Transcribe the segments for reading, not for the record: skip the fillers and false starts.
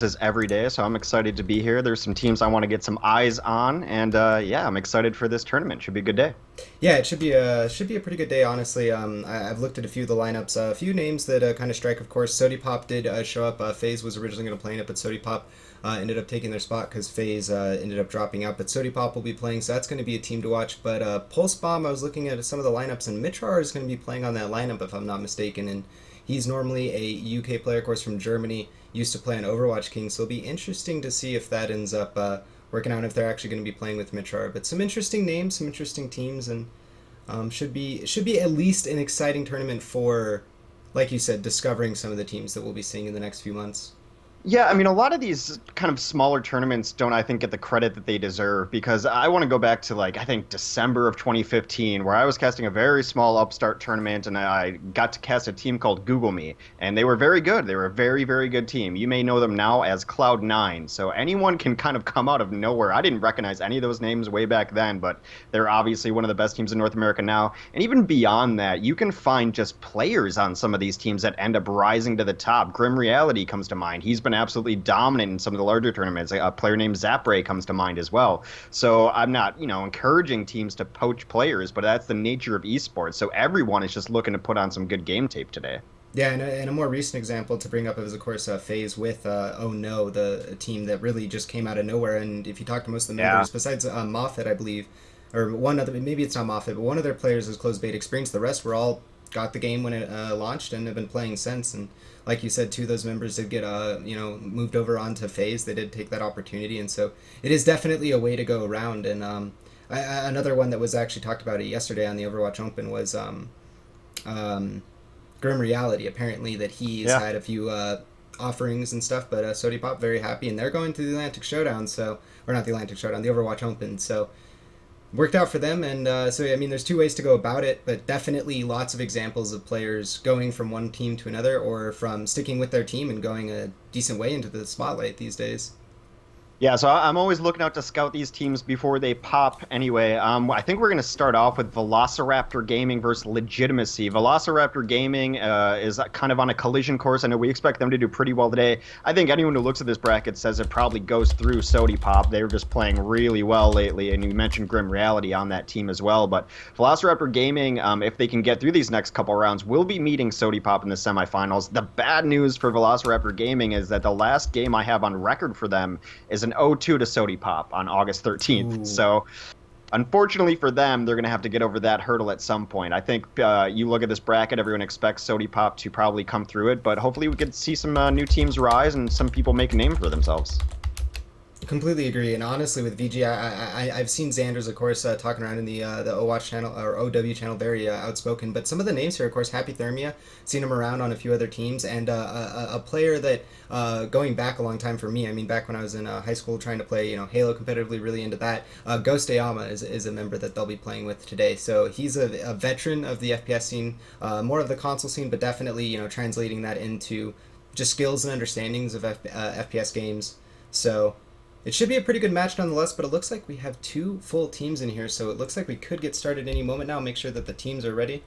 is every day, so I'm excited to be here. There's some teams I want to get some eyes on, and yeah, I'm excited for this tournament. Should be a good day. Yeah, it should be a pretty good day, honestly. I've looked at a few of the lineups, a few names that kind of strike. Of course, Sody Pop did show up. FaZe was originally going to play it, but Sody Pop ended up taking their spot because FaZe ended up dropping out. But Sody Pop will be playing, so that's going to be a team to watch. But Pulse Bomb, I was looking at some of the lineups, and Mitrar is going to be playing on that lineup if I'm not mistaken, and he's normally a UK player, of course, from Germany. Used to play on Overwatch King, so it'll be interesting to see if that ends up working out if they're actually going to be playing with Mitrar. But some interesting names, some interesting teams, and should be at least an exciting tournament for, like you said, discovering some of the teams that we'll be seeing in the next few months. Yeah, I mean, a lot of these kind of smaller tournaments don't, I think, get the credit that they deserve because I want to go back to like, I think December of 2015, where I was casting a very small upstart tournament and I got to cast a team called Google Me, and they were very good. They were a very, very good team. You may know them now as Cloud9. So anyone can kind of come out of nowhere. I didn't recognize any of those names way back then, but they're obviously one of the best teams in North America now. And even beyond that, you can find just players on some of these teams that end up rising to the top. Grim Reality comes to mind. He's been absolutely dominant in some of the larger tournaments. A player named Zapray comes to mind as well. So I'm not, encouraging teams to poach players, but that's the nature of esports. So everyone is just looking to put on some good game tape today. Yeah, and a more recent example to bring up is, of course, FaZe with Oh No, the team that really just came out of nowhere. And if you talk to most of the Yeah. members, besides Moffat, I believe, or one other, maybe it's not Moffat, but one of their players has closed beta experience. The rest were all got the game when it launched and have been playing since. And like you said, two of those members did get moved over onto FaZe. They did take that opportunity, and so it is definitely a way to go around. And another one that was actually talked about it yesterday on the Overwatch Open was um, Grim Reality. Apparently, that he's Yeah. had a few offerings and stuff, but Sody Pop very happy, and they're going to the Atlantic Showdown, so or not the Atlantic Showdown, the Overwatch Open. So worked out for them, and so I mean, there's two ways to go about it, but definitely lots of examples of players going from one team to another, or from sticking with their team and going a decent way into the spotlight these days. Yeah, so I'm always looking out to scout these teams before they pop. Anyway, I think we're going to start off with Velociraptor Gaming versus Legitimacy. Velociraptor Gaming is kind of on a collision course. I know we expect them to do pretty well today. I think anyone who looks at this bracket says it probably goes through Sody Pop. They're just playing really well lately, and you mentioned Grim Reality on that team as well. But Velociraptor Gaming, if they can get through these next couple rounds, will be meeting Sody Pop in the semifinals. The bad news for Velociraptor Gaming is that the last game I have on record for them is an 0-2 to Sody Pop on August 13th. Ooh. So, unfortunately for them, they're going to have to get over that hurdle at some point. I think you look at this bracket, everyone expects Sody Pop to probably come through it, but hopefully we could see some new teams rise and some people make a name for themselves. Completely agree, and honestly, with VG, I've seen Xander's, of course, talking around in the OWatch channel or OW channel, very outspoken. But some of the names here, of course, Happy Thermia, seen him around on a few other teams, and a player that going back a long time for me. I mean, back when I was in high school trying to play, Halo competitively, really into that. Ghost Ayama is a member that they'll be playing with today. So he's a veteran of the FPS scene, more of the console scene, but definitely translating that into just skills and understandings of FPS games. So it should be a pretty good match nonetheless, but it looks like we have two full teams in here, so it looks like we could get started any moment now. Make sure that the teams are ready.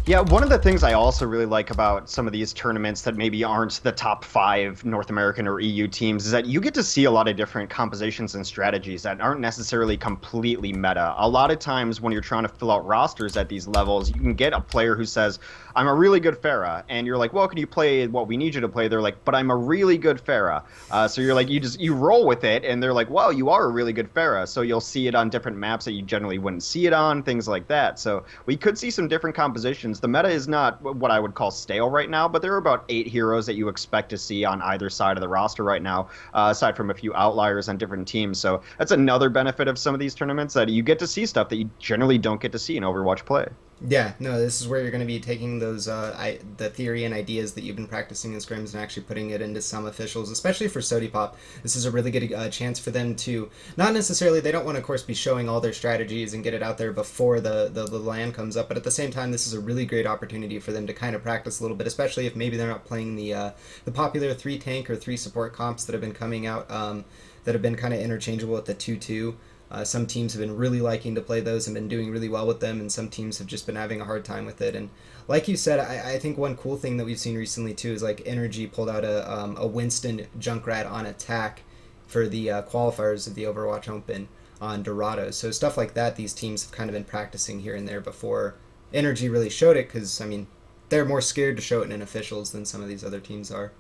Yeah, one of the things I also really like about some of these tournaments that maybe aren't the top five North American or EU teams is that you get to see a lot of different compositions and strategies that aren't necessarily completely meta. A lot of times when you're trying to fill out rosters at these levels, you can get a player who says, I'm a really good Pharah, and you're like, well, can you play what we need you to play? They're like, but I'm a really good Pharah. So you're like, you roll with it, and they're like, well, you are a really good Pharah. So you'll see it on different maps that you generally wouldn't see it on, things like that. So we could see some different compositions. The meta is not what I would call stale right now, but there are about 8 heroes that you expect to see on either side of the roster right now, aside from a few outliers on different teams. So that's another benefit of some of these tournaments, that you get to see stuff that you generally don't get to see in Overwatch play. Yeah, no, this is where you're going to be taking those the theory and ideas that you've been practicing in scrims and actually putting it into some officials, especially for Sody Pop. This is a really good chance for them to not necessarily, they don't want to, of course, be showing all their strategies and get it out there before the LAN comes up, but at the same time, this is a really great opportunity for them to kind of practice a little bit, especially if maybe they're not playing the popular 3 tank or 3 support comps that have been coming out, that have been kind of interchangeable with the 2-2. Some teams have been really liking to play those and been doing really well with them, and some teams have just been having a hard time with it. And like you said, I think one cool thing that we've seen recently too is like Energy pulled out a Winston Junkrat on attack for the qualifiers of the Overwatch Open on Dorado. So stuff like that, these teams have kind of been practicing here and there before Energy really showed it, because I mean they're more scared to show it in officials than some of these other teams are.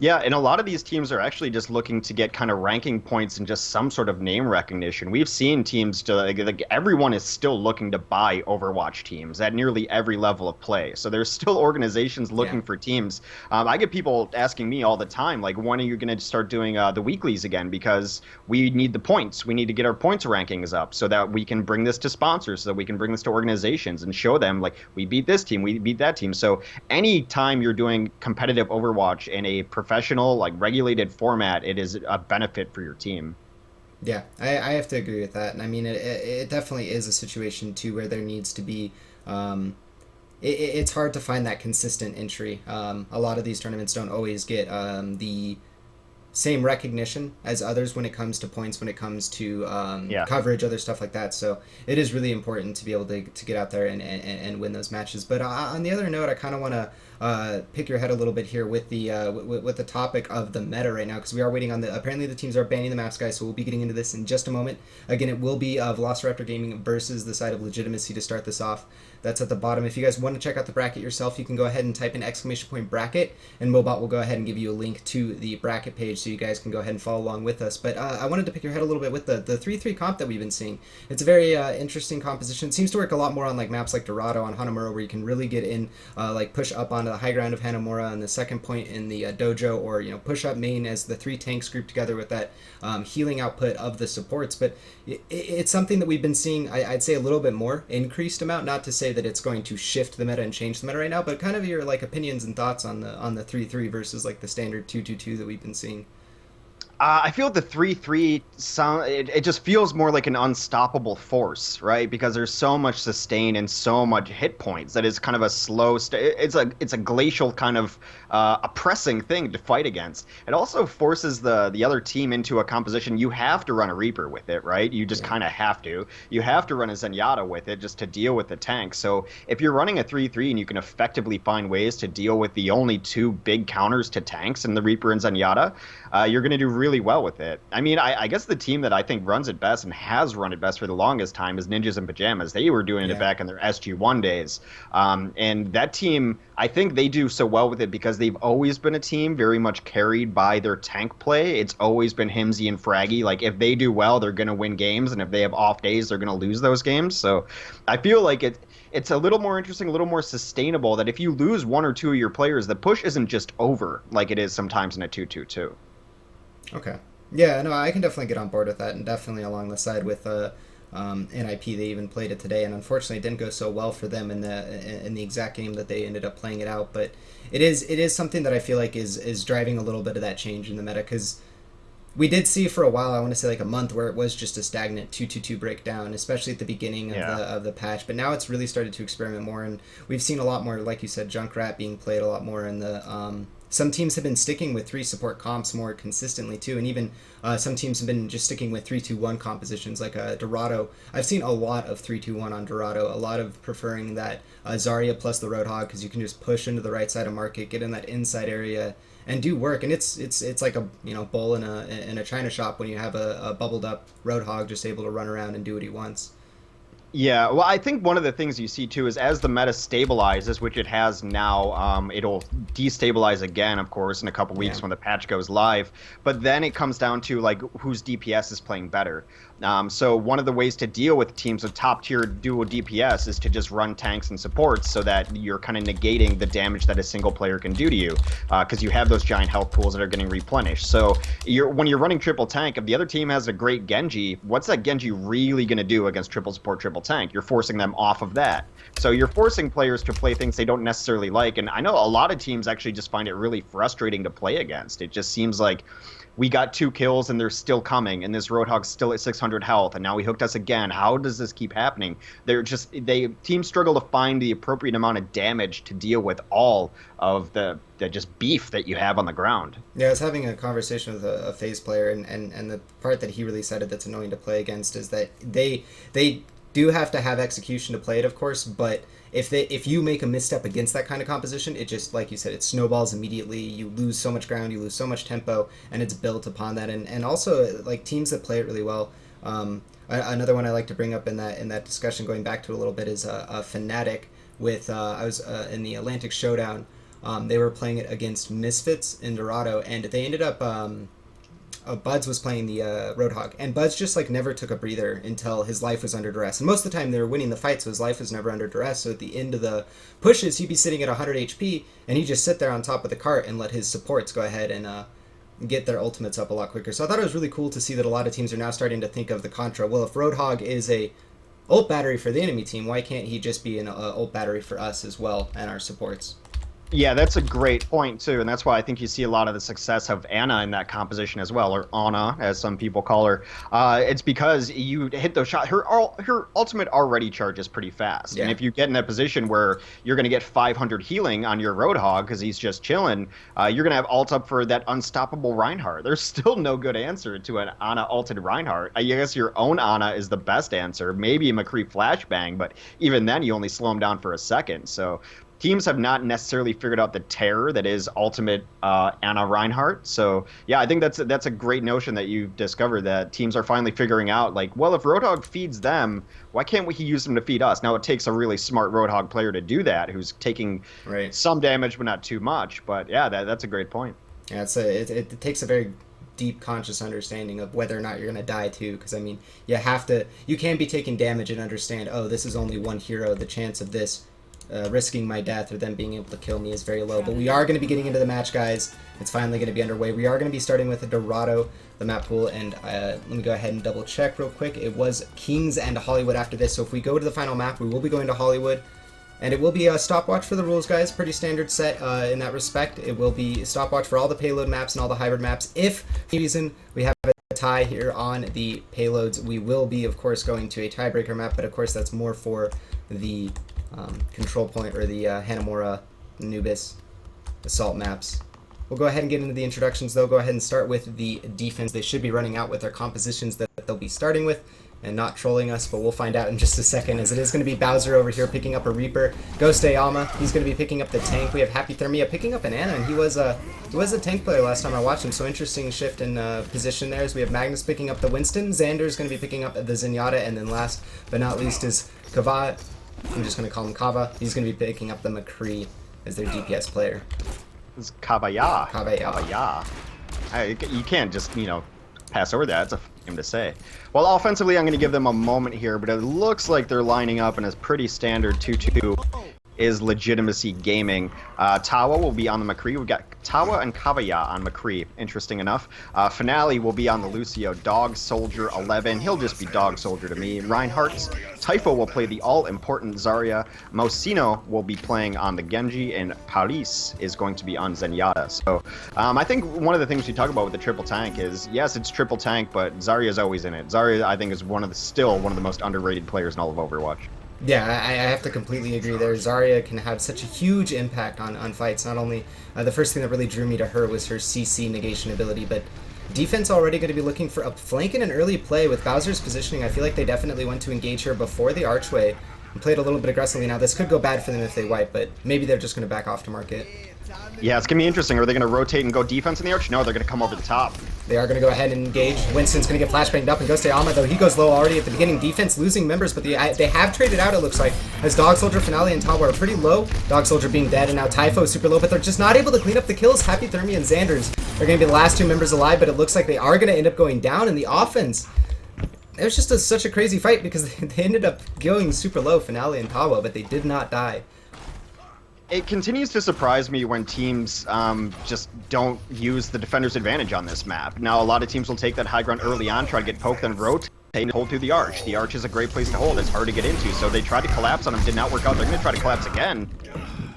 Yeah, and a lot of these teams are actually just looking to get kind of ranking points and just some sort of name recognition. We've seen teams to like everyone is still looking to buy Overwatch teams at nearly every level of play. So there's still organizations looking for teams. I get people asking me all the time, like, when are you going to start doing the weeklies again? Because we need the points. We need to get our points rankings up so that we can bring this to sponsors, so that we can bring this to organizations and show them, like, we beat this team, we beat that team. So anytime you're doing competitive Overwatch in a professional, like, regulated format, it is a benefit for your team. Yeah, I have to agree with that. And I mean, it definitely is a situation, too, where there needs to be... it's hard to find that consistent entry. A lot of these tournaments don't always get the same recognition as others when it comes to points, when it comes to coverage, other stuff like that. So it is really important to be able to get out there and win those matches. But on the other note, I kind of want to pick your head a little bit here with the topic of the meta right now, because we are waiting on apparently the teams are banning the maps, guys, so we'll be getting into this in just a moment. Again, it will be Velociraptor Gaming versus the side of Legitimacy to start this off. That's at the bottom. If you guys want to check out the bracket yourself, you can go ahead and type in !bracket, and Mobot will go ahead and give you a link to the bracket page so you guys can go ahead and follow along with us. But I wanted to pick your head a little bit with the 3-3 comp that we've been seeing. It's a very interesting composition. It seems to work a lot more on like maps like Dorado on Hanamura, where you can really get in, like push up onto the high ground of Hanamura and the second point in the dojo, or push up main as the three tanks grouped together with that healing output of the supports. But it's something that we've been seeing, I'd say, a little bit more increased amount. Not to say that it's going to shift the meta and change the meta right now, but kind of your like opinions and thoughts on the 3-3 versus like the standard 2-2-2 that we've been seeing. I feel the 3-3 sound. It just feels more like an unstoppable force, right? Because there's so much sustain and so much hit points that is kind of a slow. It's a glacial kind of oppressing thing to fight against. It also forces the other team into a composition. You have to run a Reaper with it, right? You just kind of have to. You have to run a Zenyatta with it just to deal with the tank. So if you're running a 3-3 and you can effectively find ways to deal with the only two big counters to tanks in the Reaper and Zenyatta, you're going to do really well with it. I mean, I guess the team that I think runs it best and has run it best for the longest time is Ninjas in Pajamas. They were doing it back in their SG1 days. And that team, I think they do so well with it because they've always been a team very much carried by their tank play. It's always been Himsy and Fraggy. Like, if they do well, they're going to win games. And if they have off days, they're going to lose those games. So I feel like it's a little more interesting, a little more sustainable, that if you lose one or two of your players, the push isn't just over like it is sometimes in a 2-2-2. Okay. Yeah, no, I can definitely get on board with that, and definitely along the side with NIP. They even played it today, and unfortunately it didn't go so well for them in the exact game that they ended up playing it out. But it is something that I feel like is driving a little bit of that change in the meta, because we did see for a while, I want to say like a month, where it was just a stagnant 2-2-2 breakdown, especially at the beginning of the patch. But now it's really started to experiment more, and we've seen a lot more, like you said, Junkrat being played a lot more in the some teams have been sticking with 3 support comps more consistently too, and even some teams have been just sticking with 3-2-1 compositions, like Dorado. I've seen a lot of 3-2-1 on Dorado, a lot of preferring that Zarya plus the Roadhog, because you can just push into the right side of market, get in that inside area, and do work. And it's like a bowl in a china shop when you have a bubbled up Roadhog just able to run around and do what he wants. Yeah, well, I think one of the things you see, too, is as the meta stabilizes, which it has now, it'll destabilize again, of course, in a couple weeks when the patch goes live. But then it comes down to, like, whose DPS is playing better. So one of the ways to deal with teams with top-tier dual DPS is to just run tanks and supports so that you're kind of negating the damage that a single player can do to you, because you have those giant health pools that are getting replenished. So when you're running triple tank, if the other team has a great Genji, what's that Genji really going to do against triple support, triple triple tank. You're forcing them off of that. So you're forcing players to play things they don't necessarily like. And I know a lot of teams actually just find it really frustrating to play against. It just seems like we got 2 kills and they're still coming, and this Roadhog's still at 600 health, and now he hooked us again. How does this keep happening? Teams struggle to find the appropriate amount of damage to deal with all of the just beef that you have on the ground. Yeah, I was having a conversation with a FaZe player, and the part that he really said that's annoying to play against is that they do have to have execution to play it, of course, but if you make a misstep against that kind of composition, it just, like you said, it snowballs immediately. You lose so much ground, you lose so much tempo, and it's built upon that. And also, like, teams that play it really well. Another one I like to bring up in that discussion, going back to a little bit, is a Fnatic with I was in the Atlantic Showdown. They were playing it against Misfits in Dorado, and they ended up. Buds was playing the Roadhog, and Buds just like never took a breather until his life was under duress. And most of the time they were winning the fight, so his life was never under duress. So at the end of the pushes, he'd be sitting at 100 HP, and he'd just sit there on top of the cart and let his supports go ahead and get their ultimates up a lot quicker. So I thought it was really cool to see that a lot of teams are now starting to think of the contra. Well, if Roadhog is a ult battery for the enemy team, why can't he just be an ult battery for us as well and our supports? Yeah, that's a great point, too, and that's why I think you see a lot of the success of Ana in that composition as well, or Ana, as some people call her. It's because you hit those shots. Her ultimate already charges pretty fast, yeah. And if you get in that position where you're going to get 500 healing on your Roadhog because he's just chilling, you're going to have ult up for that unstoppable Reinhardt. There's still no good answer to an Ana ulted Reinhardt. I guess your own Ana is the best answer, maybe a McCree flashbang, but even then you only slow him down for a second, so teams have not necessarily figured out the terror that is ultimate Ana Reinhardt. So yeah, I think that's a great notion that you've discovered, that teams are finally figuring out, like, well, if Roadhog feeds them, why can't we use them to feed us? Now it takes a really smart Roadhog player to do that, who's taking some damage but not too much. But yeah, that's a great point. Yeah, it takes a very deep conscious understanding of whether or not you're going to die too, because I mean, you can be taking damage and understand, oh, this is only one hero, the chance of this risking my death or them being able to kill me is very low. But we are going to be getting into the match, guys. It's finally going to be underway. We are going to be starting with Dorado, the map pool, and let me go ahead and double check real quick. It was Kings and Hollywood after this, so if we go to the final map, we will be going to Hollywood, and it will be a stopwatch for the rules, guys. Pretty standard set in that respect. It will be a stopwatch for all the payload maps and all the hybrid maps. If for some reason we have a tie here on the payloads, we will be, of course, going to a tiebreaker map, but of course that's more for the control point or the Hanamura, Nubis, assault maps. We'll go ahead and get into the introductions, though. Go ahead and start with the defense. They should be running out with their compositions that they'll be starting with and not trolling us, but we'll find out in just a second, as it is going to be Bowser over here picking up a Reaper. Ghost Ayama, he's going to be picking up the tank. We have Happy Thermia picking up an Ana, and he was a tank player last time I watched him, so interesting shift in position there. As we have Magnus picking up the Winston. Xander's going to be picking up the Zenyatta, and then last but not least is Kava. I'm just going to call him Kava. He's going to be picking up the McCree as their DPS player. It's Kabaya. Kabaya. You can't just, pass over that. It's a game to say. Well, offensively, I'm going to give them a moment here, but it looks like they're lining up in a pretty standard 2-2. Is Legitimacy Gaming. Tawa will be on the McCree. We've got Tawa and Kavaya on McCree, interesting enough. Finale will be on the Lucio. Dog Soldier 11. He'll just be Dog Soldier to me. Reinhardt's Typho will play the all-important Zarya. Mosino will be playing on the Genji, and Paris is going to be on Zenyatta. So I think one of the things we talk about with the triple tank is, yes, it's triple tank, but Zarya is always in it. Zarya, I think, is still one of the most underrated players in all of Overwatch. Yeah, I have to completely agree there. Zarya can have such a huge impact on fights. Not only, the first thing that really drew me to her was her CC negation ability, but defense already going to be looking for a flank and an early play with Bowser's positioning. I feel like they definitely went to engage her before the archway and played a little bit aggressively. Now, this could go bad for them if they wipe, but maybe they're just going to back off to market. Yeah, it's going to be interesting. Are they going to rotate and go defense in the arch? No, they're going to come over the top. They are going to go ahead and engage. Winston's going to get flashbanged up, and Ghost Ayama, though, he goes low already at the beginning. Defense losing members, but they have traded out, it looks like, as Dog Soldier, Finale, and Tawa are pretty low. Dog Soldier being dead, and now Typho super low, but they're just not able to clean up the kills. Happy Thermia and Xanders are going to be the last two members alive, but it looks like they are going to end up going down in the offense. It was just such a crazy fight because they ended up going super low, Finale and Tawa, but they did not die. It continues to surprise me when teams just don't use the defender's advantage on this map. Now, a lot of teams will take that high ground early on, try to get poked, then rotate hold through the arch. The arch is a great place to hold. It's hard to get into, so they tried to collapse on him. Did not work out. They're going to try to collapse again.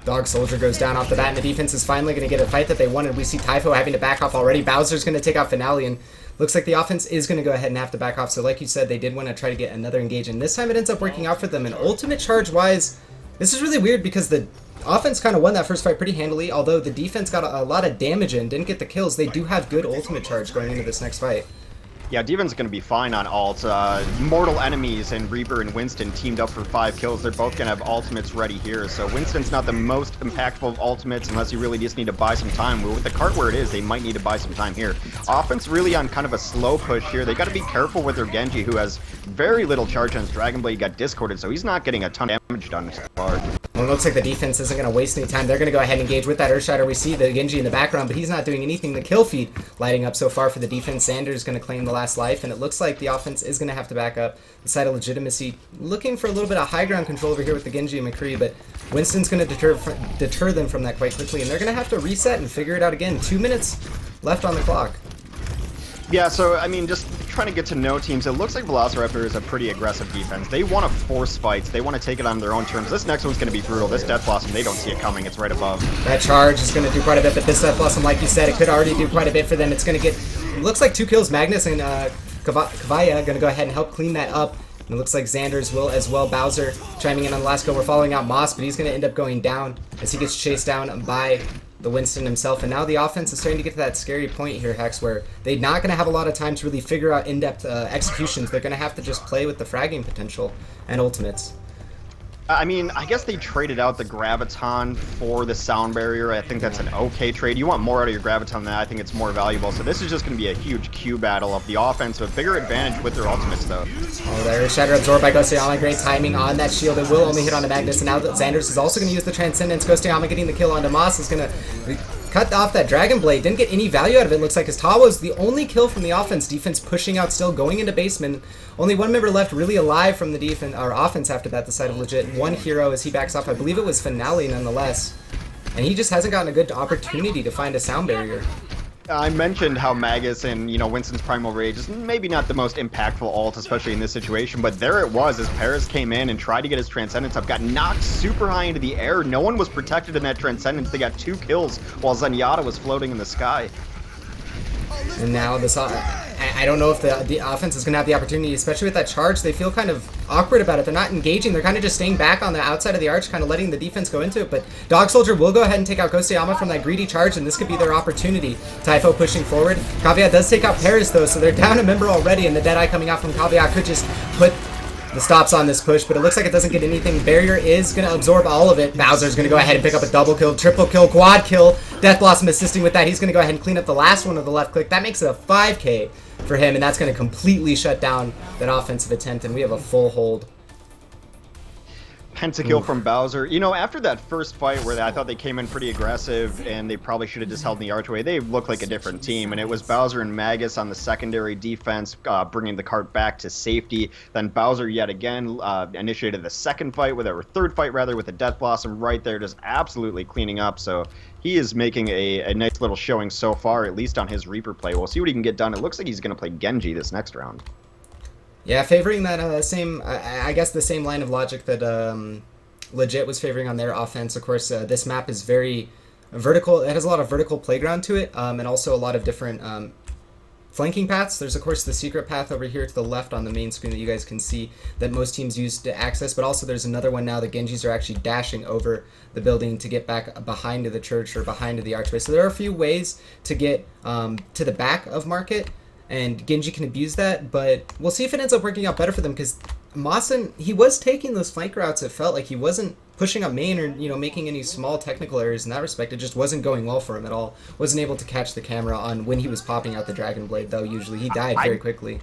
Dog Soldier goes down off the bat, and the defense is finally going to get a fight that they wanted. We see Typho having to back off already. Bowser's going to take out Finale, and looks like the offense is going to go ahead and have to back off. So like you said, they did want to try to get another engage, and this time it ends up working out for them. And ultimate charge-wise, this is really weird because the offense kind of won that first fight pretty handily, although the defense got a lot of damage in, didn't get the kills. They do have good ultimate charge going into this next fight. Yeah, defense is going to be fine on alt. Mortal Enemies and Reaper and Winston teamed up for 5 kills. They're both going to have ultimates ready here. So Winston's not the most impactful of ultimates unless you really just need to buy some time. With the cart where it is, they might need to buy some time here. Offense really on kind of a slow push here. They got to be careful with their Genji, who has very little charge on his Dragon Blade. He got discorded, so he's not getting a ton of damage done so far. Well, it looks like the defense isn't going to waste any time. They're going to go ahead and engage with that Earthshatter. We see the Genji in the background, but he's not doing anything. The kill feed lighting up so far for the defense. Xander's going to claim the last life, and it looks like the offense is going to have to back up. The side of Legitimacy looking for a little bit of high ground control over here with the Genji and McCree, but Winston's going to deter them from that quite quickly, and they're going to have to reset and figure it out again. 2 minutes left on the clock. Yeah, so, I mean, just trying to get to know teams, it looks like Velociraptor is a pretty aggressive defense. They want to force fights. They want to take it on their own terms. This next one's going to be brutal. This Death Blossom, they don't see it coming. It's right above. That charge is going to do quite a bit, but this Death Blossom, like you said, it could already do quite a bit for them. It's going to get, it looks like 2 kills. Magnus and Kavaya going to go ahead and help clean that up. And it looks like Xander's will as well. Bowser chiming in on the last kill. We're following out Moss, but he's going to end up going down as he gets chased down by the Winston himself. And now the offense is starting to get to that scary point here, Hex, where they're not going to have a lot of time to really figure out in-depth executions. They're going to have to just play with the fragging potential and ultimates. I mean, I guess they traded out the Graviton for the Sound Barrier. I think that's an okay trade. You want more out of your Graviton than that. I think it's more valuable. So this is just going to be a huge Q battle of the offense with bigger advantage with their ultimates, though. Oh, there. Shatter absorbed by Ghostoyama. Great timing on that shield. It will only hit on the Magnus. And now that Xander's is also going to use the Transcendence. Ghostoyama getting the kill onto Moss is going to cut off that Dragon Blade. Didn't get any value out of it. Looks like his Tawa's the only kill from the offense. Defense pushing out still, going into basement. Only one member left really alive from the defense or offense after that, the side of Legit. One hero as he backs off. I believe it was Finale nonetheless. And he just hasn't gotten a good opportunity to find a sound barrier. I mentioned how Magus and, you know, Winston's Primal Rage is maybe not the most impactful ult, especially in this situation, but there it was as Paris came in and tried to get his Transcendence up, got knocked super high into the air. No one was protected in that Transcendence. They got 2 kills while Zenyatta was floating in the sky. And now this, I don't know if the offense is going to have the opportunity, especially with that charge. They feel kind of awkward about it. They're not engaging. They're kind of just staying back on the outside of the arch, kind of letting the defense go into it. But Dog Soldier will go ahead and take out Ghostoyama from that greedy charge, and this could be their opportunity. Typho pushing forward. Caveat does take out Paris, though, so they're down a member already, and the Deadeye coming out from Caveat could just put the stops on this push, but it looks like it doesn't get anything. Barrier is going to absorb all of it. Bowser's going to go ahead and pick up a double kill, triple kill, quad kill. Death Blossom assisting with that. He's going to go ahead and clean up the last one of the left click. That makes it a 5K for him, and that's going to completely shut down that offensive attempt, and we have a full hold. Pentakill from Bowser. You know, after that first fight where I thought they came in pretty aggressive and they probably should have just held in the archway, they looked like a different team. And it was Bowser and Magus on the secondary defense, bringing the cart back to safety. Then Bowser yet again initiated the second fight, third fight rather, with the Death Blossom right there, just absolutely cleaning up. So he is making a nice little showing so far, at least on his Reaper play. We'll see what he can get done. It looks like he's going to play Genji this next round. Yeah, favoring that same, I guess the same line of logic that Legit was favoring on their offense. Of course, this map is very vertical. It has a lot of vertical playground to it, and also a lot of different flanking paths. There's, of course, the secret path over here to the left on the main screen that you guys can see that most teams use to access, but also there's another one now. The Genjis are actually dashing over the building to get back behind the church or behind the archway. So there are a few ways to get to the back of Market, and Genji can abuse that, but we'll see if it ends up working out better for them, because Mawson, he was taking those flank routes. It felt like he wasn't pushing up main or, you know, making any small technical errors in that respect. It just wasn't going well for him at all. Wasn't able to catch the camera on when he was popping out the Dragon Blade, though. Usually he died very quickly.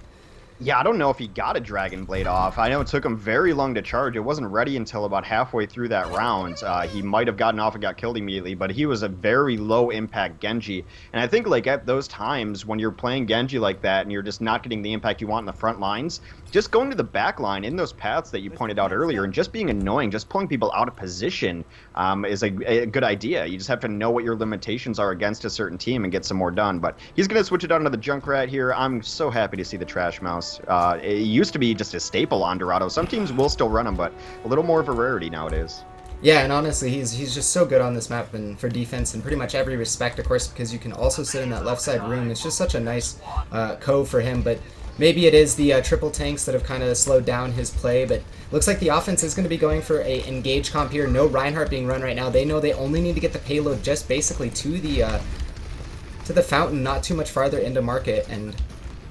Yeah, I don't know if he got a Dragon Blade off. I know it took him very long to charge. It wasn't ready until about halfway through that round. He might have gotten off and got killed immediately, but he was a very low-impact Genji. And I think, like, at those times when you're playing Genji like that and you're just not getting the impact you want in the front lines, just going to the back line in those paths that you pointed out earlier and just being annoying, just pulling people out of position is a good idea. You just have to know what your limitations are against a certain team and get some more done. But he's going to switch it on to the Junkrat here. I'm so happy to see the Trash Mouse. Reapers. It used to be just a staple on Dorado. Some teams will still run them, but a little more of a rarity nowadays. Yeah, and honestly, he's just so good on this map and for defense in pretty much every respect, of course, because you can also sit in that left side room. It's just such a nice cove for him, but maybe it is the triple tanks that have kind of slowed down his play, but looks like the offense is going to be going for a engage comp here. No Reinhardt being run right now. They know they only need to get the payload just basically to the fountain, not too much farther into market, and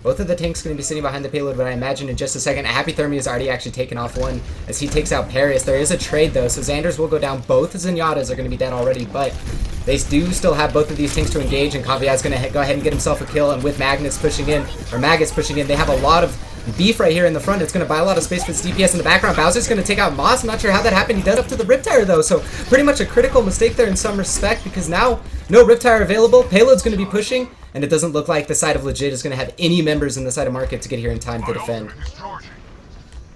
both of the tanks going to be sitting behind the payload, but I imagine in just a second, Happy Thermia has already actually taken off one as he takes out Paris. There is a trade, though, so Xanders will go down. Both Zenyatas are going to be dead already, but they do still have both of these tanks to engage, and Caveat's going to go ahead and get himself a kill, and with Magnus pushing in, or Magus pushing in, they have a lot of beef right here in the front. It's going to buy a lot of space for its DPS in the background. Bowser's going to take out Moss. I'm not sure how that happened. He did up to the Riptire, though, so pretty much a critical mistake there in some respect, because now no Riptire available. Payload's going to be pushing, and it doesn't look like the side of Legit is going to have any members in the side of Market to get here in time to defend.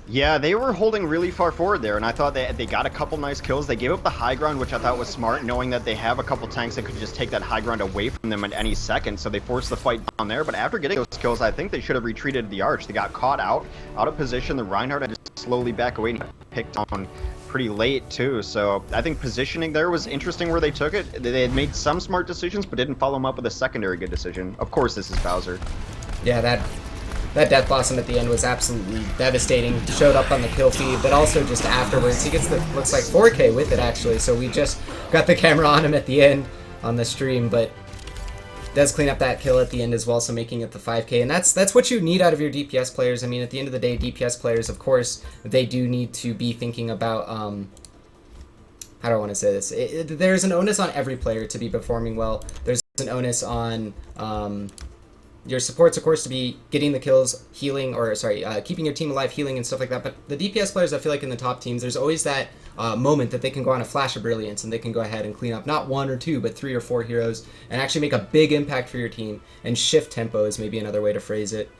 Yeah, they were holding really far forward there, and I thought they got a couple nice kills. They gave up the high ground, which I thought was smart, knowing that they have a couple tanks that could just take that high ground away from them at any second, so they forced the fight down there. But after getting those kills, I think they should have retreated the arch. They got caught out of position. The Reinhardt had to slowly back away and picked on pretty late, too. So I think positioning there was interesting where they took it. They had made some smart decisions, but didn't follow them up with a secondary good decision. Of course, this is Bowser. Yeah, that Death Blossom at the end was absolutely devastating. Showed up on the kill feed, but also just afterwards. He gets the, looks like 4K with it, actually, so we just got the camera on him at the end on the stream, but does clean up that kill at the end as well, so making it the 5K. And that's what you need out of your DPS players. I mean, at the end of the day, DPS players, of course, they do need to be thinking about, how do I want to say this? There's an onus on every player to be performing well. There's an onus on your supports, of course, to be getting the kills, healing, or sorry, keeping your team alive, healing, and stuff like that. But the DPS players, I feel like in the top teams, there's always that moment that they can go on a flash of brilliance and they can go ahead and clean up not one or two, but 3 or 4 heroes and actually make a big impact for your team and shift tempo is maybe another way to phrase it.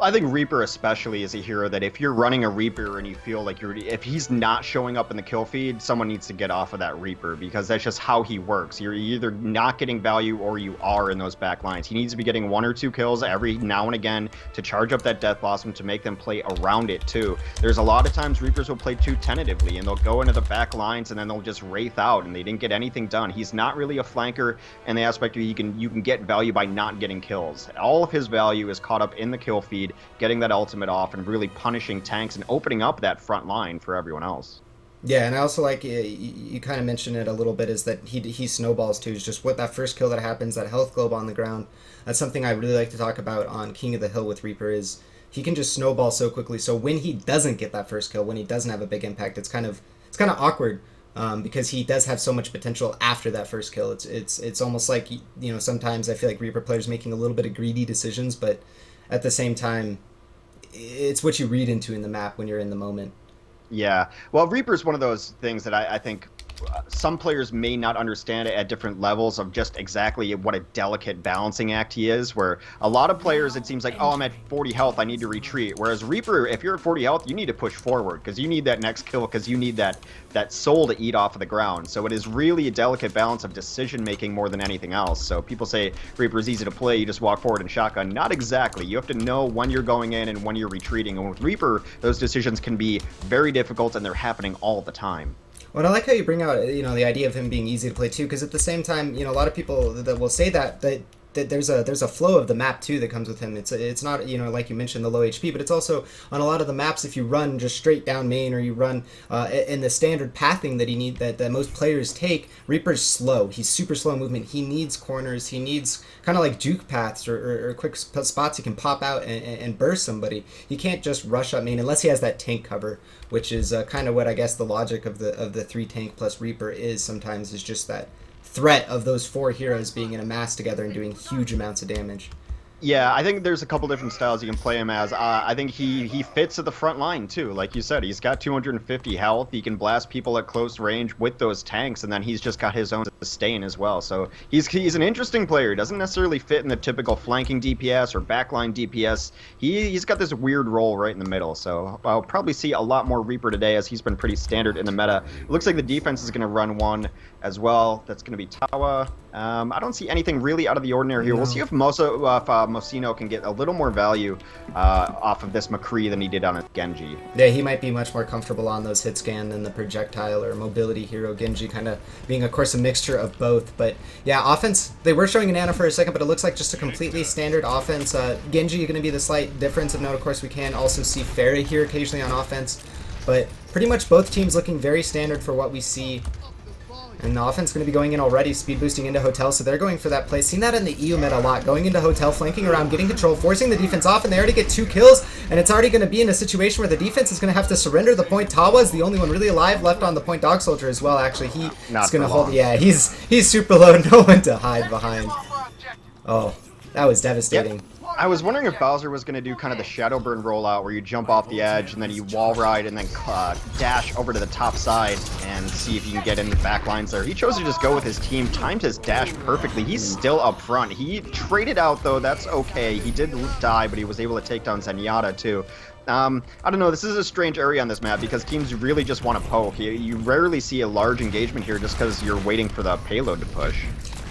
I think Reaper especially is a hero that if you're running a Reaper and you feel like if he's not showing up in the kill feed, someone needs to get off of that Reaper, because that's just how he works. You're either not getting value or you are in those back lines. He needs to be getting 1 or 2 kills every now and again to charge up that Death Blossom to make them play around it too. There's a lot of times Reapers will play too tentatively and they'll go into the back lines and then they'll just wraith out and they didn't get anything done. He's not really a flanker in the aspect of you can get value by not getting kills. All of his value is caught up in the kill feed, getting that ultimate off and really punishing tanks and opening up that front line for everyone else. Yeah, and I also like, you kind of mentioned it a little bit, is that he snowballs too. Is just what that first kill that happens, that health globe on the ground. That's something I really like to talk about on King of the Hill with Reaper, is he can just snowball so quickly. So when he doesn't get that first kill, when he doesn't have a big impact, it's kind of awkward. Because he does have so much potential after that first kill. It's almost like, you know, sometimes I feel like Reaper players making a little bit of greedy decisions, but at the same time, it's what you read into in the map when you're in the moment. Yeah, well, Reaper's one of those things that I think some players may not understand it at different levels of just exactly what a delicate balancing act he is, where a lot of players, it seems like, oh, I'm at 40 health, I need to retreat. Whereas Reaper, if you're at 40 health, you need to push forward because you need that next kill, because you need that soul to eat off of the ground. So it is really a delicate balance of decision making more than anything else. So people say Reaper is easy to play, you just walk forward and shotgun. Not exactly. You have to know when you're going in and when you're retreating. And with Reaper, those decisions can be very difficult and they're happening all the time. Well, I like how you bring out, you know, the idea of him being easy to play too, because at the same time, you know, a lot of people that will say that there's a flow of the map too that comes with him. It's not, you know, like you mentioned, the low HP, but it's also on a lot of the maps, if you run just straight down main or you run in the standard pathing that most players take, Reaper's slow. He's super slow movement. He needs corners. He needs kind of like juke paths or quick spots he can pop out and burst somebody. He can't just rush up main unless he has that tank cover, which is kind of what I guess the logic of the 3 tank plus Reaper is sometimes, is just that threat of those 4 heroes being in a mass together and doing huge amounts of damage. Yeah, I think there's a couple different styles you can play him as. I think he fits at the front line too. Like you said, he's got 250 health. He can blast people at close range with those tanks, and then he's just got his own sustain as well. So he's an interesting player. He doesn't necessarily fit in the typical flanking DPS or backline DPS. He's got this weird role right in the middle. So I'll probably see a lot more Reaper today, as he's been pretty standard in the meta. It looks like the defense is going to run one as well. That's going to be Tawa. I don't see anything really out of the ordinary here. No. We'll see if Mosino can get a little more value off of this McCree than he did on a Genji. Yeah, he might be much more comfortable on those hit scan than the projectile or mobility hero Genji, kind of being, of course, a mixture of both. But yeah, offense, they were showing an Ana for a second, but it looks like just a completely standard offense. Genji going to be the slight difference of note. Of course, we can also see Ferry here occasionally on offense, but pretty much both teams looking very standard for what we see. And the offense going to be going in already, speed boosting into Hotel, so they're going for that play. Seen that in the EU meta a lot, going into Hotel, flanking around, getting control, forcing the defense off, and they already get 2 kills, and it's already going to be in a situation where the defense is going to have to surrender the point. Tawa is the only one really alive left on the point. Dog Soldier as well, actually. He's going to hold, yeah, he's super low, no one to hide behind. Oh, that was devastating. Yep. I was wondering if Bowser was going to do kind of the Shadowburn rollout where you jump off the edge and then you wall ride and then dash over to the top side and see if you can get in the back lines there. He chose to just go with his team, timed his dash perfectly. He's still up front. He traded out though, that's okay. He did die, but he was able to take down Zenyatta too. I don't know, this is a strange area on this map because teams really just want to poke. You rarely see a large engagement here just because you're waiting for the payload to push.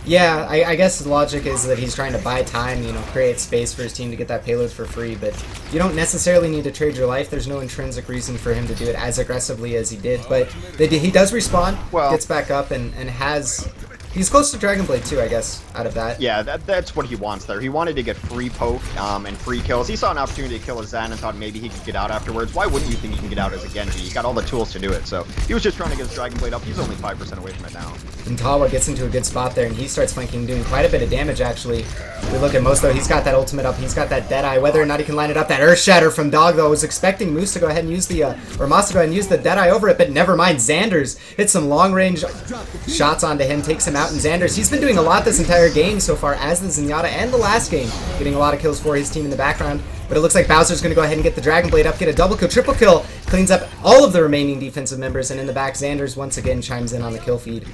Yeah, I guess the logic is that he's trying to buy time, you know, create space for his team to get that payload for free, but you don't necessarily need to trade your life. There's no intrinsic reason for him to do it as aggressively as he did, but he does respawn, gets back up, and has... He's close to Dragon Blade too, I guess, out of that. Yeah, that's what he wants there. He wanted to get free poke and free kills. He saw an opportunity to kill a Zen and thought maybe he could get out afterwards. Why wouldn't you think he can get out as a Genji? He got all the tools to do it, so he was just trying to get his Dragon Blade up. He's only 5% away from it now. And Tawa gets into a good spot there, and he starts flanking, doing quite a bit of damage, actually. We look at Most, though. He's got that ultimate up. He's got that Deadeye. Whether or not he can line it up, that Earth Shatter from Dog, though. I was expecting Moose to go ahead and use the, or Moss to go ahead and use the Deadeye over it, but never mind. Xanders hits some long-range shots onto him, takes him out, and Xanders, he's been doing a lot this entire game so far, as the Zenyatta, and the last game, getting a lot of kills for his team in the background. But it looks like Bowser's going to go ahead and get the Dragon Blade up, get a double kill, triple kill, cleans up all of the remaining defensive members, and in the back, Xanders once again chimes in on the kill feed.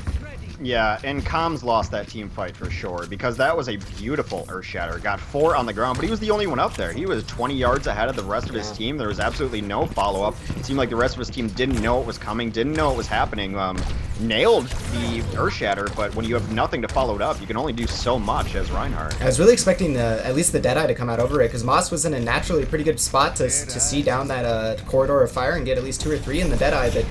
Yeah, and Comms lost that team fight for sure, because that was a beautiful Earth Shatter. Got 4 on the ground, but he was the only one up there. He was 20 yards ahead of the rest of his team. There was absolutely no follow-up. It seemed like the rest of his team didn't know it was coming, didn't know it was happening. Nailed the Earth Shatter, but when you have nothing to follow it up, you can only do so much as Reinhardt. I was really expecting at least the Deadeye to come out over it, because Moss was in a naturally pretty good spot to see down that corridor of fire and get at least 2 or 3 in the Deadeye, but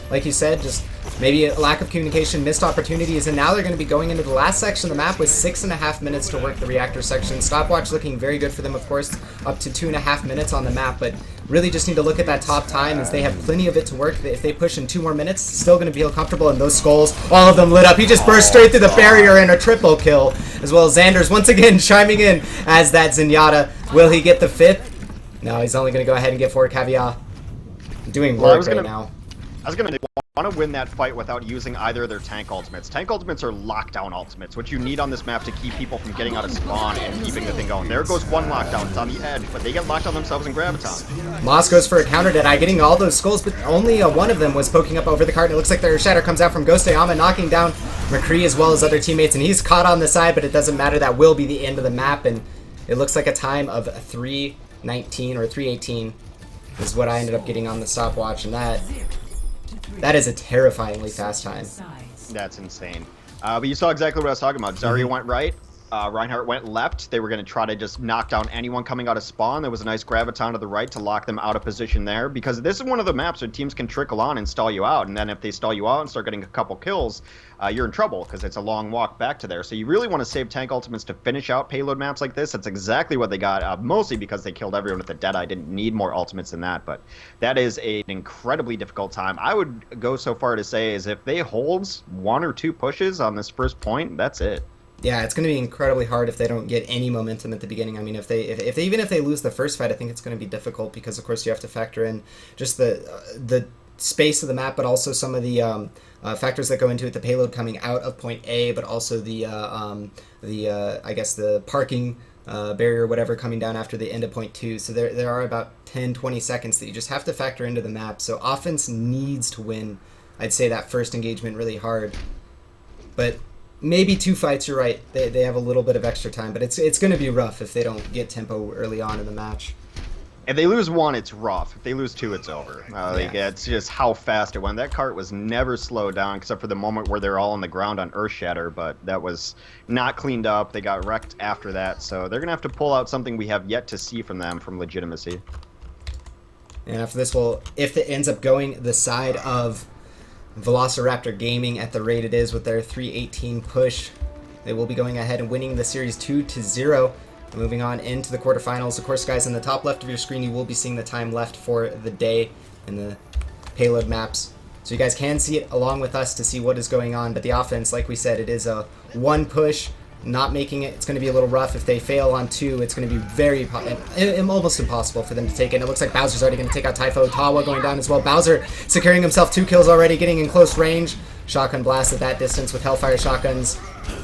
like you said, just maybe a lack of communication, missed opportunities, and now they're going to be going into the last section of the map with 6.5 minutes to work the reactor section. Stopwatch looking very good for them, of course, up to 2.5 minutes on the map, but really just need to look at that top time as they have plenty of it to work. If they push in 2 more minutes, still going to feel comfortable, and those skulls, all of them lit up. He just burst straight through the barrier and a triple kill, as well as Xanders once again chiming in as that Zenyatta. Will he get the 5th? No, he's only going to go ahead and get 4 Caviar. Doing work right now. I was going to want to win that fight without using either of their tank ultimates. Tank ultimates are lockdown ultimates, which you need on this map to keep people from getting out of spawn and keeping the thing going. There goes one lockdown. It's on the edge, but they get locked on themselves in Graviton. Moss goes for a counter Deadeye, getting all those skulls, but only one of them was poking up over the cart. And it looks like their Shatter comes out from Ghost Ayama, knocking down McCree as well as other teammates, and he's caught on the side, but it doesn't matter. That will be the end of the map, and it looks like a time of 3:19 or 3:18 is what I ended up getting on the stopwatch, and that is a terrifyingly fast time. That's insane. But you saw exactly what I was talking about. Zarya went right. Reinhardt went left. They were going to try to just knock down anyone coming out of spawn. There was a nice Graviton to the right to lock them out of position there, because this is one of the maps where teams can trickle on and stall you out. And then if they stall you out and start getting a couple kills, you're in trouble because it's a long walk back to there. So you really want to save tank ultimates to finish out payload maps like this. That's exactly what they got, mostly because they killed everyone with the Deadeye. Didn't need more ultimates than that, but that is an incredibly difficult time. I would go so far to say is if they holds 1 or 2 pushes on this first point, that's it. Yeah, it's going to be incredibly hard if they don't get any momentum at the beginning. I mean, if they even if they lose the first fight, I think it's going to be difficult because, of course, you have to factor in just the space of the map, but also some of the factors that go into it. The payload coming out of point A, but also the I guess the parking barrier, whatever, coming down after the end of point 2. So there are about 10-20 seconds that you just have to factor into the map. So offense needs to win. I'd say that first engagement really hard, but maybe 2 fights, you're right. They have a little bit of extra time, but it's going to be rough if they don't get tempo early on in the match. If they lose one, it's rough. If they lose two, it's over. Like, it's just how fast it went. That cart was never slowed down, except for the moment where they're all on the ground on Earthshatter, but that was not cleaned up. They got wrecked after that, so they're going to have to pull out something we have yet to see from them from Legitimacy. And after this, if it ends up going the side of Velociraptor Gaming at the rate it is with their 318 push, they will be going ahead and winning the series 2-0. Moving on into the quarterfinals. Of course, guys, in the top left of your screen, you will be seeing the time left for the day in the payload maps. So you guys can see it along with us to see what is going on. But the offense, like we said, it is a one push, not making it. It's going to be a little rough. If they fail on two, it's going to be almost impossible for them to take it. And it looks like Bowser's already going to take out Typho. Tawa going down as well. Bowser securing himself 2 kills already, getting in close range. Shotgun blast at that distance with Hellfire shotguns,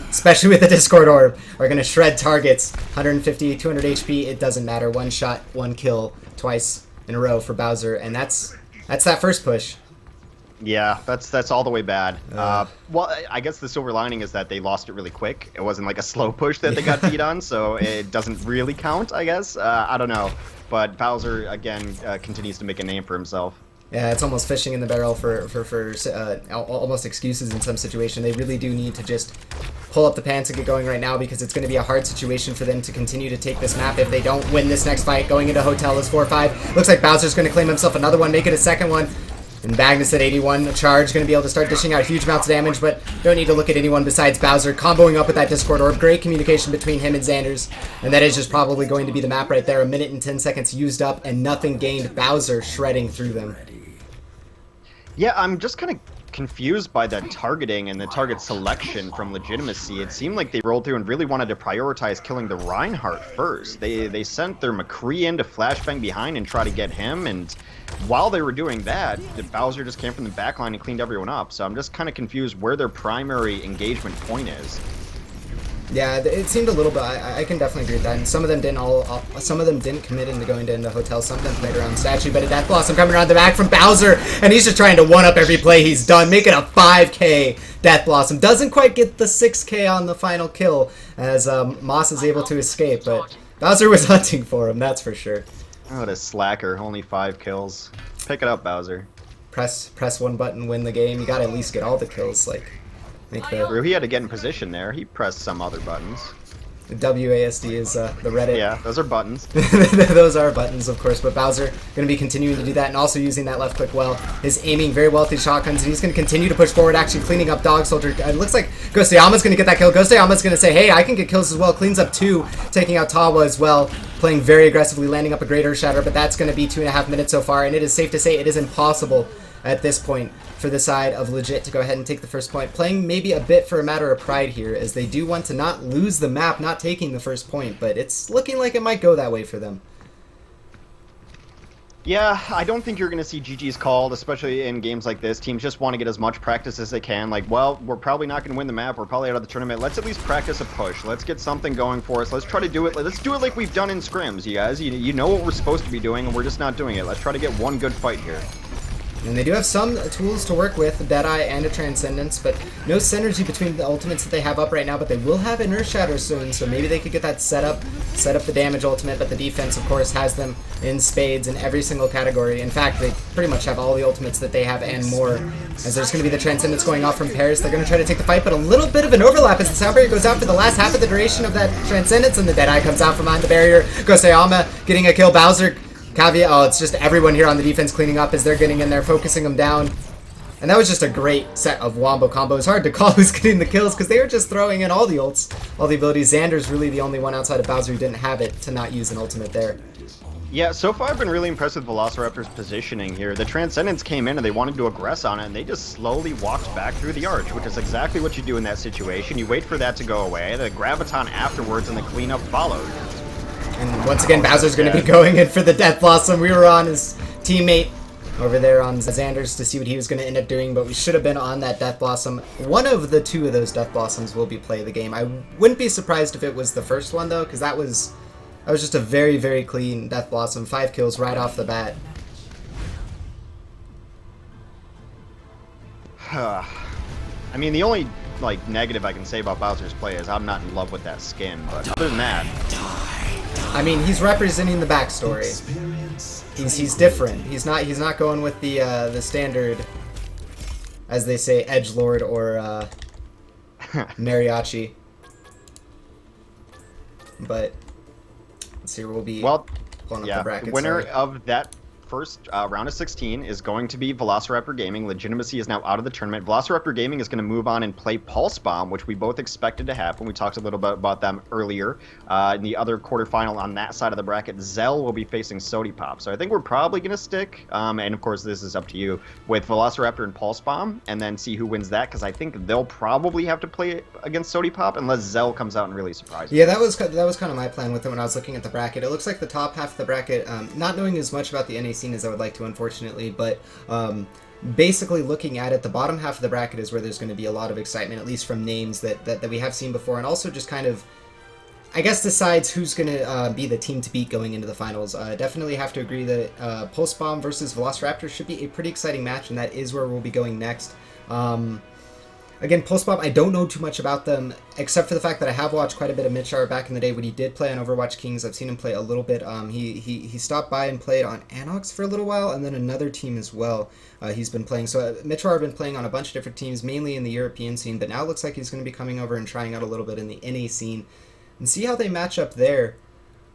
especially with the Discord Orb, are going to shred targets. 150, 200 HP, it doesn't matter. One shot, one kill, twice in a row for Bowser, and that's that first push. Yeah, that's all the way bad. Well, I guess the silver lining is that they lost it really quick. It wasn't like a slow push that they got beat on, so it doesn't really count, I guess. I don't know. But Bowser, again, continues to make a name for himself. Yeah, it's almost fishing in the barrel for almost excuses in some situation. They really do need to just pull up the pants and get going right now, because it's going to be a hard situation for them to continue to take this map if they don't win this next fight. Going into Hotel is 4-5. Looks like Bowser's going to claim himself another one, make it a second one. And Magnus at 81, a charge, going to be able to start dishing out huge amounts of damage, but don't need to look at anyone besides Bowser. Comboing up with that Discord Orb, great communication between him and Xanders, and that is just probably going to be the map right there. 1 minute and 10 seconds used up, and nothing gained. Bowser shredding through them. Yeah, I'm just kind of confused by the targeting and the target selection from Legitimacy. It seemed like they rolled through and really wanted to prioritize killing the Reinhardt first. They sent their McCree in to flashbang behind and try to get him, and while they were doing that, the Bowser just came from the backline and cleaned everyone up. So I'm just kind of confused where their primary engagement point is. Yeah, it seemed a little bit. I can definitely agree with that. And some of them didn't some of them didn't commit into going to Hotel. Some of them played around Statue, but a Death Blossom coming around the back from Bowser, and he's just trying to one-up every play he's done, making a 5K. Death Blossom doesn't quite get the 6K on the final kill, as Moss is able to escape, but Bowser was hunting for him, that's for sure. Oh, what a slacker! Only 5 kills. Pick it up, Bowser. Press one button, win the game. You gotta at least get all the kills, like. He had to get in position there. He pressed some other buttons. WASD is the Reddit. Yeah, those are buttons. Those are buttons, of course, but Bowser going to be continuing to do that and also using that left click well. Is aiming very well with these shotguns, and he's going to continue to push forward, actually cleaning up Dog Soldier. It looks like Ghostayama's going to get that kill. Ghostayama's going to say, hey, I can get kills as well. Cleans up 2, taking out Tawa as well. Playing very aggressively, landing up a great Earthshatter, but that's going to be 2.5 minutes so far, and it is safe to say it is impossible at this point for the side of Legit to go ahead and take the first point. Playing maybe a bit for a matter of pride here, as they do want to not lose the map, not taking the first point, but it's looking like it might go that way for them. Yeah, I don't think you're going to see GG's called, especially in games like this. Teams just want to get as much practice as they can. Like, well, we're probably not going to win the map. We're probably out of the tournament. Let's at least practice a push. Let's get something going for us. Let's try to do it. Let's do it like we've done in scrims, you guys. You know what we're supposed to be doing, and we're just not doing it. Let's try to get one good fight here. And they do have some tools to work with, Deadeye and a Transcendence, but no synergy between the ultimates that they have up right now, but they will have an Earthshatter soon, so maybe they could get that set up the damage ultimate, but the defense, of course, has them in spades in every single category. In fact, they pretty much have all the ultimates that they have and more, as there's going to be the Transcendence going off from Paris. They're going to try to take the fight, but a little bit of an overlap as the Soundbarrier goes out for the last half of the duration of that Transcendence, and the Deadeye comes out from behind the barrier. Ghostayama getting a kill. Bowser Caveat, oh, it's just everyone here on the defense cleaning up as they're getting in there, focusing them down. And that was just a great set of wombo combos. Hard to call who's getting the kills because they were just throwing in all the ults, all the abilities. Xander's really the only one outside of Bowser who didn't have it to not use an ultimate there. Yeah, so far I've been really impressed with Velociraptor's positioning here. The Transcendence came in and they wanted to aggress on it, and they just slowly walked back through the arch, which is exactly what you do in that situation. You wait for that to go away, the Graviton afterwards, and the cleanup followed. And once again, Bowser's going to be going in for the Death Blossom. We were on his teammate over there on Xander's to see what he was going to end up doing, but we should have been on that Death Blossom. One of the 2 of those Death Blossoms will be play of the game. I wouldn't be surprised if it was the first one, though, because that was just a very, very clean Death Blossom. 5 kills right off the bat. I mean, the only negative I can say about Bowser's play is I'm not in love with that skin, but other than that... I mean, he's representing the backstory. He's different. He's not going with the standard, as they say, edgelord or mariachi. But let's see, we'll be pulling up the brackets. The winner of that first round of 16 is going to be Velociraptor Gaming. Legitimacy is now out of the tournament. Velociraptor Gaming is going to move on and play Pulse Bomb, which we both expected to happen. We talked a little bit about them earlier. In the other quarterfinal on that side of the bracket, Zell will be facing Sodipop. So I think we're probably going to stick, and of course this is up to you, with Velociraptor and Pulse Bomb, and then see who wins that, because I think they'll probably have to play against Sodipop unless Zell comes out and really surprises. Yeah, that was kind of my plan with it when I was looking at the bracket. It looks like the top half of the bracket, not knowing as much about the NA scene as I would like to, unfortunately, but basically looking at it, the bottom half of the bracket is where there's going to be a lot of excitement, at least from names that we have seen before, and also just kind of, I guess, decides who's going to be the team to beat going into the finals. Definitely have to agree that Pulse Bomb versus Velociraptor should be a pretty exciting match, and that is where we'll be going next. Again, Pulse Bomb, I don't know too much about them, except for the fact that I have watched quite a bit of Mitchar back in the day when he did play on Overwatch Kings. I've seen him play a little bit. He stopped by and played on Anox for a little while, and then another team as well he's been playing. So Mitchar had been playing on a bunch of different teams, mainly in the European scene, but now it looks like he's going to be coming over and trying out a little bit in the NA scene, and see how they match up there.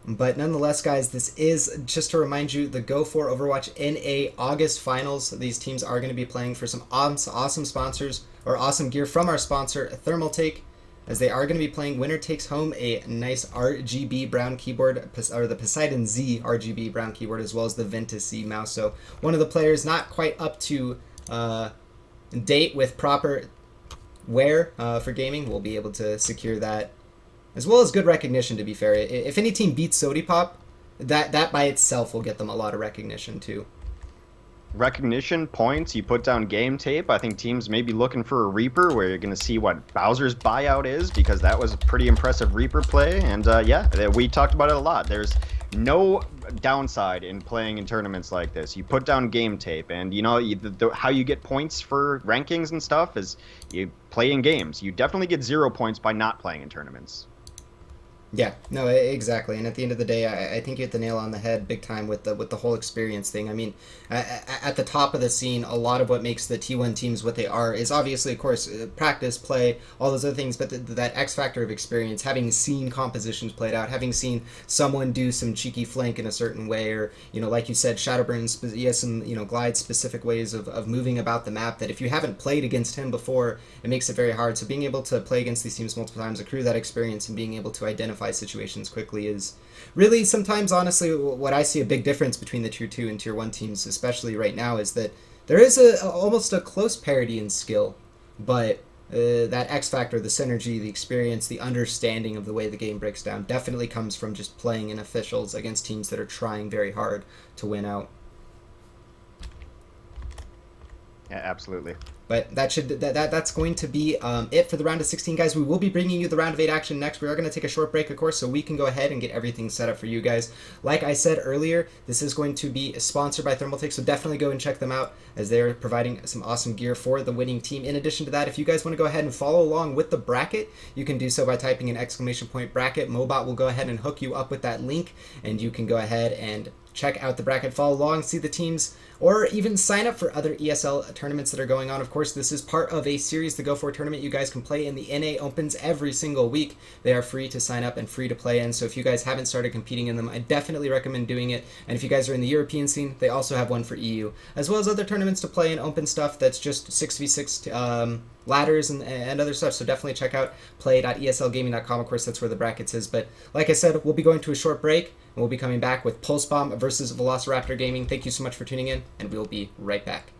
But nonetheless, guys, this is, just to remind you, the Go4 Overwatch NA August Finals. These teams are going to be playing for some awesome sponsors, or awesome gear from our sponsor, Thermaltake, as they are going to be playing. Winner takes home a nice RGB brown keyboard, or the Poseidon Z RGB brown keyboard, as well as the Ventus Z mouse. So one of the players not quite up to date with proper wear for gaming will be able to secure that, as well as good recognition, to be fair. If any team beats Sodipop, that by itself will get them a lot of recognition too. Recognition, points, you put down game tape. I think teams may be looking for a Reaper, where you're going to see what Bowser's buyout is, because that was a pretty impressive Reaper play. And yeah, we talked about it a lot. There's no downside in playing in tournaments like this. You put down game tape, and you know how you get points for rankings and stuff is you play in games. You definitely get 0 points by not playing in tournaments. Yeah, no, exactly. And at the end of the day, I think you hit the nail on the head big time with the whole experience thing. I mean, at the top of the scene, a lot of what makes the T1 teams what they are is obviously, of course, practice, play, all those other things, but that X factor of experience, having seen compositions played out, having seen someone do some cheeky flank in a certain way, or, you know, like you said, Shadowburn, he has some, you know, glide specific ways of moving about the map that if you haven't played against him before, it makes it very hard. So being able to play against these teams multiple times, accrue that experience, and being able to identify situations quickly is really sometimes, honestly, what I see a big difference between the tier 2 and tier 1 teams, especially right now, is that there is almost a close parity in skill, but that X factor, the synergy, the experience, the understanding of the way the game breaks down definitely comes from just playing in officials against teams that are trying very hard to win out. Yeah, absolutely. But that's going to be it for the round of 16, guys. We will be bringing you the round of 8 action next. We are going to take a short break, of course, so we can go ahead and get everything set up for you guys. Like I said earlier, this is going to be sponsored by Thermaltake, so definitely go and check them out, as they are providing some awesome gear for the winning team. In addition to that, if you guys want to go ahead and follow along with the bracket, you can do so by typing in !bracket. Mobot will go ahead and hook you up with that link, and you can go ahead and check out the bracket, follow along, see the teams, or even sign up for other ESL tournaments that are going on. Of course, this is part of a series, the Go4 tournament. You guys can play in the NA Opens every single week. They are free to sign up and free to play in, so if you guys haven't started competing in them, I definitely recommend doing it. And if you guys are in the European scene, they also have one for EU, as well as other tournaments to play in, open stuff that's just 6v6 ladders and other stuff. So definitely check out play.eslgaming.com. Of course, that's where the brackets is. But like I said, we'll be going to a short break, and we'll be coming back with Pulse Bomb versus Velociraptor Gaming. Thank you so much for tuning in, and we'll be right back.